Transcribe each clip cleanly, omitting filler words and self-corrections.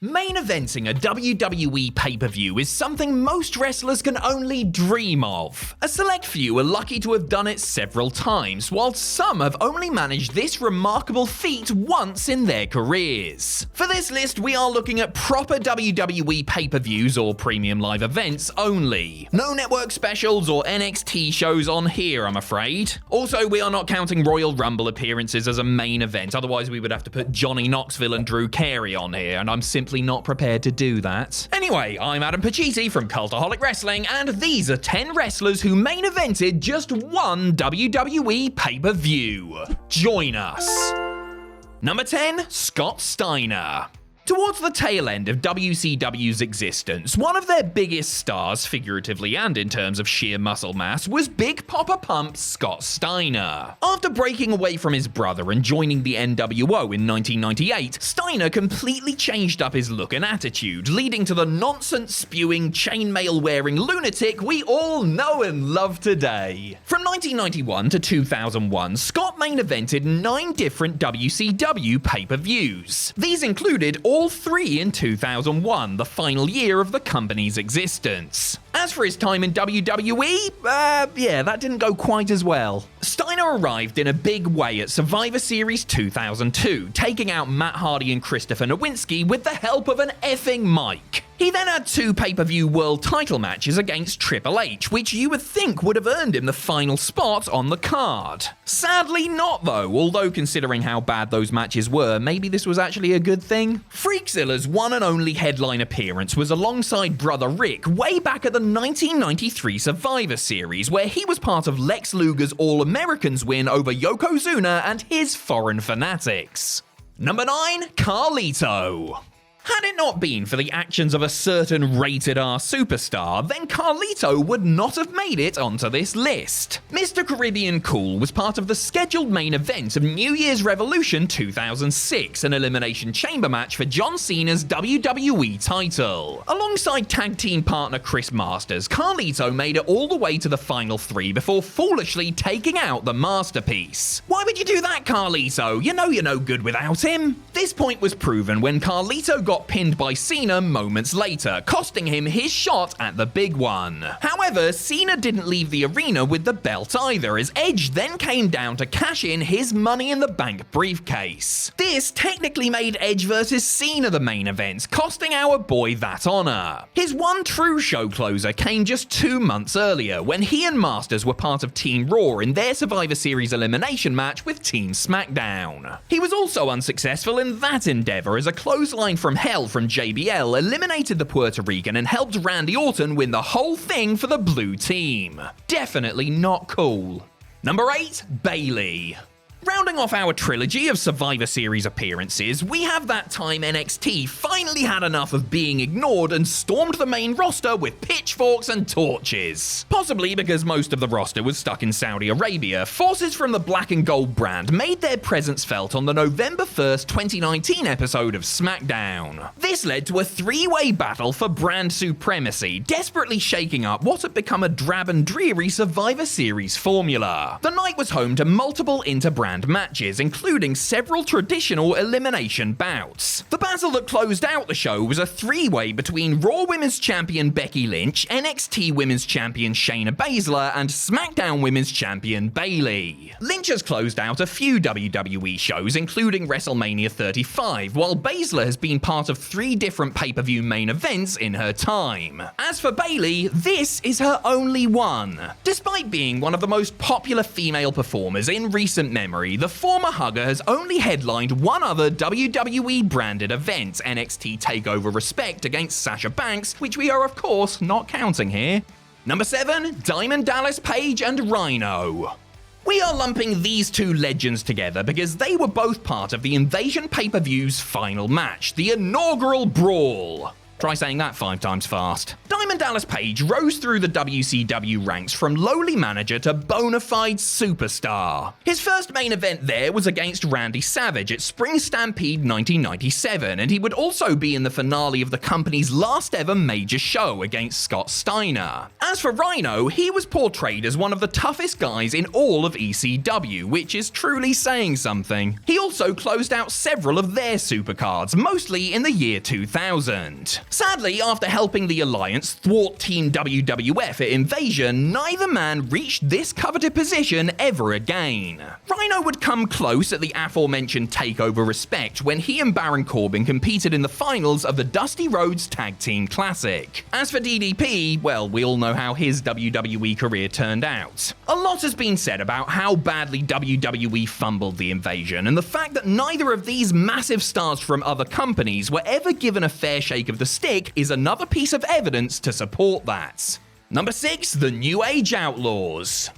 Main eventing a WWE pay-per-view is something most wrestlers can only dream of. A select few are lucky to have done it several times, while some have only managed this remarkable feat once in their careers. For this list, we are looking at proper WWE pay-per-views or premium live events only. No network specials or NXT shows on here, I'm afraid. Also, we are not counting Royal Rumble appearances as a main event, otherwise we would have to put Johnny Knoxville and Drew Carey on here, and I'm simply not prepared to do that. Anyway, I'm Adam Pacitti from Cultaholic Wrestling, and these are 10 wrestlers who main evented just one WWE pay-per-view. Join us. Number 10, Scott Steiner. Towards the tail end of WCW's existence, one of their biggest stars, figuratively and in terms of sheer muscle mass, was Big Papa Pump Scott Steiner. After breaking away from his brother and joining the NWO in 1998, Steiner completely changed up his look and attitude, leading to the nonsense-spewing, chainmail-wearing lunatic we all know and love today. From 1991 to 2001, Scott main evented 9 different WCW pay-per-views. These included all 3 in 2001, the final year of the company's existence. As for his time in WWE, that didn't go quite as well. Steiner arrived in a big way at Survivor Series 2002, taking out Matt Hardy and Christopher Nowinski with the help of an effing mic. He then had 2 pay-per-view world title matches against Triple H, which you would think would have earned him the final spot on the card. Sadly not though, although considering how bad those matches were, maybe this was actually a good thing. Freakzilla's one and only headline appearance was alongside brother Rick way back at the 1993 Survivor Series, where he was part of Lex Luger's All-Americans win over Yokozuna and his foreign fanatics. Number 9, Carlito. Had it not been for the actions of a certain rated-R superstar, then Carlito would not have made it onto this list. Mr. Caribbean Cool was part of the scheduled main event of New Year's Revolution 2006, an Elimination Chamber match for John Cena's WWE title. Alongside tag team partner Chris Masters, Carlito made it all the way to the final 3 before foolishly taking out the masterpiece. Why would you do that, Carlito? You know you're no good without him. This point was proven when Carlito got pinned by Cena moments later, costing him his shot at the big one. However, Cena didn't leave the arena with the belt either, as Edge then came down to cash in his Money in the Bank briefcase. This technically made Edge vs Cena the main event, costing our boy that honor. His one true show closer came just 2 months earlier, when he and Masters were part of Team Raw in their Survivor Series elimination match with Team SmackDown. He was also unsuccessful in that endeavor, as a clothesline from Hell from JBL eliminated the Puerto Rican and helped Randy Orton win the whole thing for the blue team. Definitely not cool. Number 8, Bayley. Rounding off our trilogy of Survivor Series appearances, we have that time NXT finally had enough of being ignored and stormed the main roster with pitchforks and torches. Possibly because most of the roster was stuck in Saudi Arabia, forces from the Black and Gold brand made their presence felt on the November 1st, 2019 episode of SmackDown. This led to a 3-way battle for brand supremacy, desperately shaking up what had become a drab and dreary Survivor Series formula. The night was home to multiple inter-brand matches, including several traditional elimination bouts. The battle that closed out the show was a 3-way between Raw Women's Champion Becky Lynch, NXT Women's Champion Shayna Baszler, and SmackDown Women's Champion Bayley. Lynch has closed out a few WWE shows, including WrestleMania 35, while Baszler has been part of 3 different pay-per-view main events in her time. As for Bayley, this is her only one. Despite being one of the most popular female performers in recent memory, the former hugger has only headlined one other WWE branded event, NXT TakeOver Respect against Sasha Banks, which we are of course not counting here. Number 7, Diamond Dallas Page and Rhino. We are lumping these 2 legends together because they were both part of the Invasion pay-per-view's final match, the inaugural Brawl. Try saying that 5 times fast. Diamond Dallas Page rose through the WCW ranks from lowly manager to bona fide superstar. His first main event there was against Randy Savage at Spring Stampede 1997, and he would also be in the finale of the company's last ever major show against Scott Steiner. As for Rhino, he was portrayed as one of the toughest guys in all of ECW, which is truly saying something. He also closed out several of their supercards, mostly in the year 2000. Sadly, after helping the Alliance thwart Team WWF at Invasion, neither man reached this coveted position ever again. Rhino would come close at the aforementioned TakeOver Respect when he and Baron Corbin competed in the finals of the Dusty Rhodes Tag Team Classic. As for DDP, well, we all know how his WWE career turned out. A lot has been said about how badly WWE fumbled the Invasion, and the fact that neither of these massive stars from other companies were ever given a fair shake of the stick is another piece of evidence to support that. Number 6, the New Age Outlaws.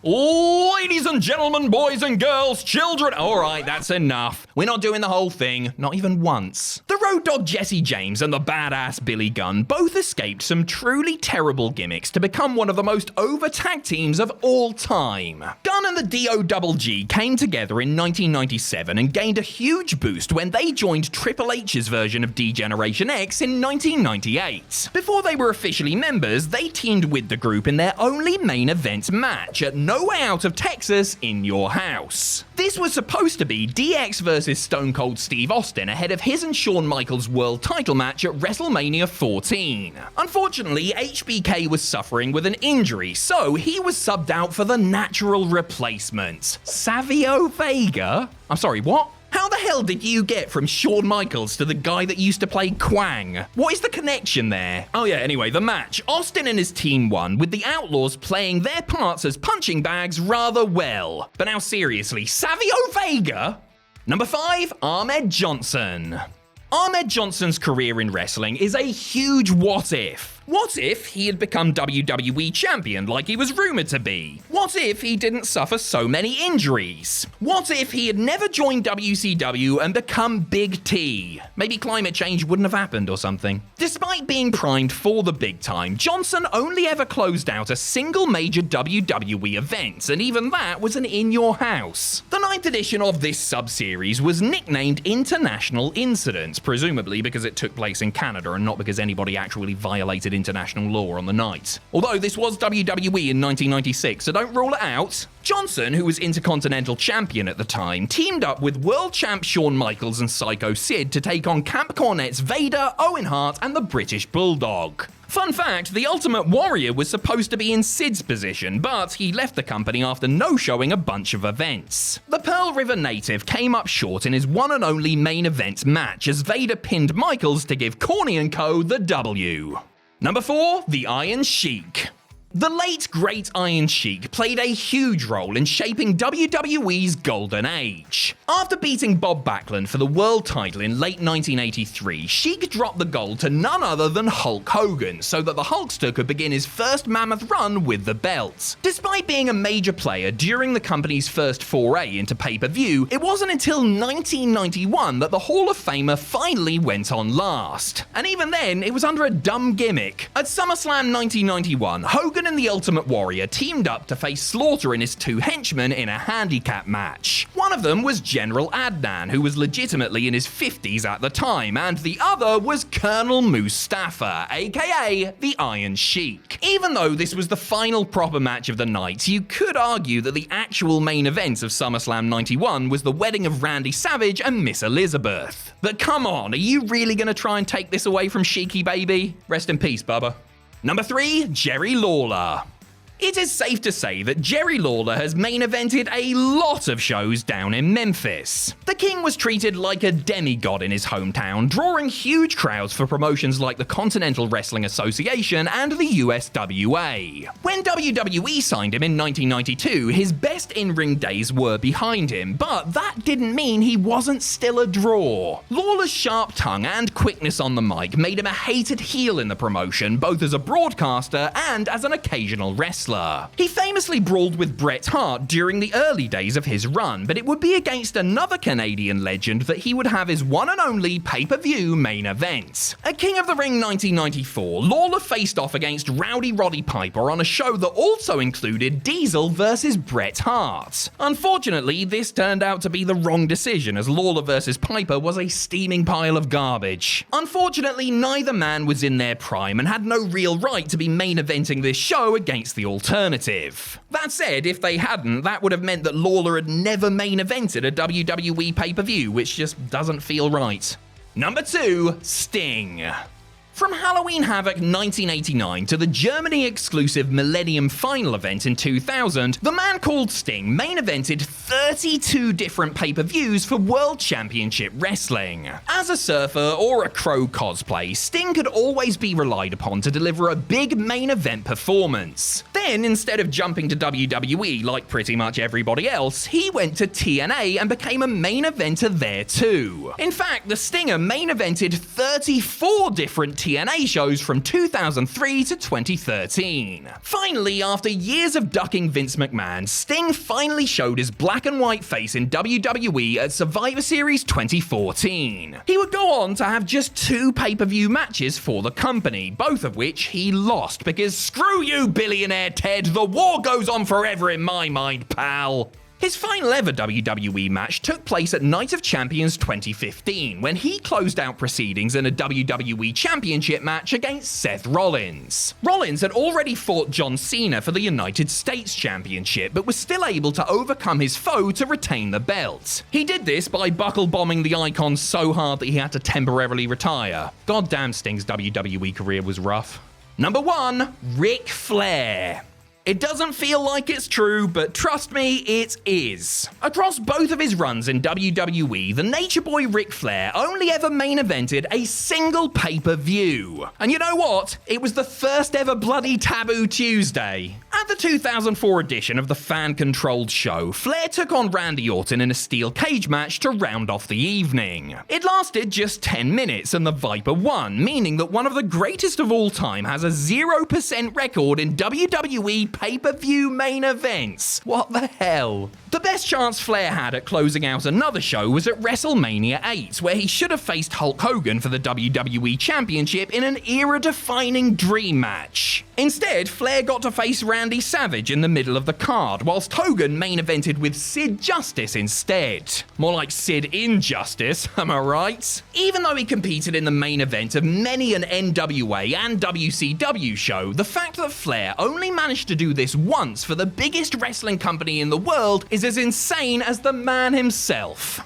Ladies and gentlemen, boys and girls, children. Alright, that's enough. We're not doing the whole thing, not even once. The Road Dogg Jesse James and the badass Billy Gunn both escaped some truly terrible gimmicks to become one of the most over tag teams of all time. Gunn and the DOGG came together in 1997 and gained a huge boost when they joined Triple H's version of D-Generation X in 1998. Before they were officially members, they teamed with the group in their only main event match at No Way Out of Texas in Your House. This was supposed to be DX versus Stone Cold Steve Austin ahead of his and Shawn Michaels' world title match at WrestleMania 14. Unfortunately, HBK was suffering with an injury, so he was subbed out for the natural replacement. Savio Vega? I'm sorry, what? How the hell did you get from Shawn Michaels to the guy that used to play Quang? What is the connection there? Oh yeah, anyway, the match. Austin and his team won, with the Outlaws playing their parts as punching bags rather well. But now seriously, Savio Vega? Number 5, Ahmed Johnson. Ahmed Johnson's career in wrestling is a huge what if. What if he had become WWE champion like he was rumored to be? What if he didn't suffer so many injuries? What if he had never joined WCW and become Big T? Maybe climate change wouldn't have happened or something. Despite being primed for the big time, Johnson only ever closed out a single major WWE event, and even that was an In Your House. The 9th edition of this sub-series was nicknamed International Incident, presumably because it took place in Canada and not because anybody actually violated international law on the night. Although this was WWE in 1996, so don't rule it out. Johnson, who was Intercontinental Champion at the time, teamed up with World Champ Shawn Michaels and Psycho Sid to take on Camp Cornette's Vader, Owen Hart, and the British Bulldog. Fun fact, the Ultimate Warrior was supposed to be in Sid's position, but he left the company after no-showing a bunch of events. The Pearl River native came up short in his one and only main event match as Vader pinned Michaels to give Corny & Co. the W. Number 4, the Iron Sheik. The late great Iron Sheik played a huge role in shaping WWE's golden age. After beating Bob Backlund for the world title in late 1983, Sheik dropped the gold to none other than Hulk Hogan so that the Hulkster could begin his first mammoth run with the belt. Despite being a major player during the company's first foray into pay-per-view, it wasn't until 1991 that the Hall of Famer finally went on last. And even then, it was under a dumb gimmick. At SummerSlam 1991, Hogan and the Ultimate Warrior teamed up to face Slaughter and his 2 henchmen in a handicap match. One of them was General Adnan, who was legitimately in his 50s at the time, and the other was Colonel Mustafa, aka the Iron Sheik. Even though this was the final proper match of the night, you could argue that the actual main event of SummerSlam 91 was the wedding of Randy Savage and Miss Elizabeth. But come on, are you really gonna try and take this away from Sheiky baby? Rest in peace, Bubba. Number 3, Jerry Lawler. It is safe to say that Jerry Lawler has main evented a lot of shows down in Memphis. The King was treated like a demigod in his hometown, drawing huge crowds for promotions like the Continental Wrestling Association and the USWA. When WWE signed him in 1992, his best in-ring days were behind him, but that didn't mean he wasn't still a draw. Lawler's sharp tongue and quickness on the mic made him a hated heel in the promotion, both as a broadcaster and as an occasional wrestler. wrestler. He famously brawled with Bret Hart during the early days of his run, but it would be against another Canadian legend that he would have his one and only pay-per-view main event. At King of the Ring 1994, Lawler faced off against Rowdy Roddy Piper on a show that also included Diesel versus Bret Hart. Unfortunately, this turned out to be the wrong decision, as Lawler versus Piper was a steaming pile of garbage. Unfortunately, neither man was in their prime and had no real right to be main eventing this show against the alternative. That said, if they hadn't, that would have meant that Lawler had never main evented a WWE pay-per-view, which just doesn't feel right. Number 2, Sting. From Halloween Havoc 1989 to the Germany-exclusive Millennium Final event in 2000, the man called Sting main evented 32 different pay-per-views for World Championship Wrestling. As a surfer or a crow cosplay, Sting could always be relied upon to deliver a big main event performance. Then, instead of jumping to WWE like pretty much everybody else, he went to TNA and became a main eventer there too. In fact, the Stinger main evented 34 different TNA shows from 2003 to 2013. Finally, after years of ducking Vince McMahon, Sting finally showed his black and white face in WWE at Survivor Series 2014. He would go on to have just 2 pay-per-view matches for the company, both of which he lost because screw you, billionaire Ted, the war goes on forever in my mind, pal. His final ever WWE match took place at Night of Champions 2015, when he closed out proceedings in a WWE Championship match against Seth Rollins. Rollins had already fought John Cena for the United States Championship, but was still able to overcome his foe to retain the belt. He did this by buckle bombing the Icon so hard that he had to temporarily retire. Goddamn, Sting's WWE career was rough. Number 1, Ric Flair. It doesn't feel like it's true, but trust me, it is. Across both of his runs in WWE, the Nature Boy Ric Flair only ever main evented a single pay-per-view. And you know what? It was the first ever bloody Taboo Tuesday. At the 2004 edition of the fan-controlled show, Flair took on Randy Orton in a steel cage match to round off the evening. It lasted just 10 minutes and the Viper won, meaning that one of the greatest of all time has a 0% record in WWE pay-per-view main events. What the hell? The best chance Flair had at closing out another show was at WrestleMania 8, where he should have faced Hulk Hogan for the WWE Championship in an era-defining dream match. Instead, Flair got to face Randy Savage in the middle of the card, whilst Hogan main evented with Sid Justice instead. More like Sid Injustice, am I right? Even though he competed in the main event of many an NWA and WCW show, the fact that Flair only managed to do this once for the biggest wrestling company in the world is as insane as the man himself.